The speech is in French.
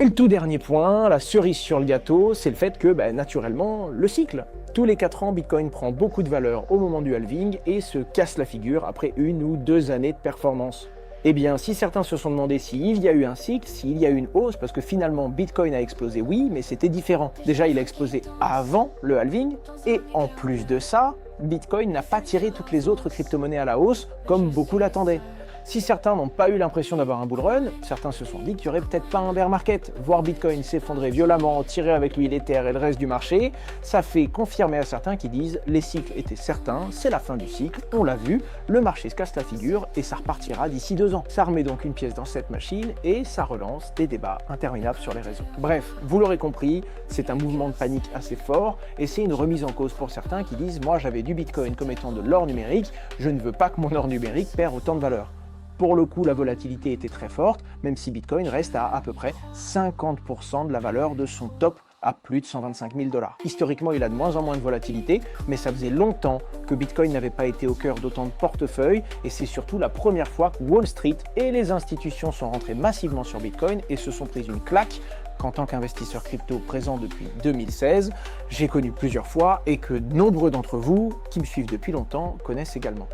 Et le tout dernier point, la cerise sur le gâteau, c'est le fait que, naturellement, le cycle. Tous les 4 ans, Bitcoin prend beaucoup de valeur au moment du halving et se casse la figure après 1 ou 2 années de performance. Eh bien, si certains se sont demandé s'il y a eu un cycle, s'il y a eu une hausse, parce que finalement Bitcoin a explosé, oui, mais c'était différent. Déjà, il a explosé avant le halving, et en plus de ça, Bitcoin n'a pas tiré toutes les autres crypto-monnaies à la hausse, comme beaucoup l'attendaient. Si certains n'ont pas eu l'impression d'avoir un bull run, certains se sont dit qu'il n'y aurait peut-être pas un bear market. Voir Bitcoin s'effondrer violemment, tirer avec lui l'Ether et le reste du marché, ça fait confirmer à certains qui disent les cycles étaient certains, c'est la fin du cycle, on l'a vu, le marché se casse la figure et ça repartira d'ici 2 ans. Ça remet donc une pièce dans cette machine et ça relance des débats interminables sur les réseaux. Bref, vous l'aurez compris, c'est un mouvement de panique assez fort et c'est une remise en cause pour certains qui disent moi j'avais du Bitcoin comme étant de l'or numérique, je ne veux pas que mon or numérique perde autant de valeur. Pour le coup, la volatilité était très forte, même si Bitcoin reste à peu près 50% de la valeur de son top à plus de 125 000 $. Historiquement, il a de moins en moins de volatilité, mais ça faisait longtemps que Bitcoin n'avait pas été au cœur d'autant de portefeuilles, et c'est surtout la première fois que Wall Street et les institutions sont rentrées massivement sur Bitcoin et se sont pris une claque qu'en tant qu'investisseur crypto présent depuis 2016, j'ai connu plusieurs fois et que nombreux d'entre vous, qui me suivent depuis longtemps, connaissent également.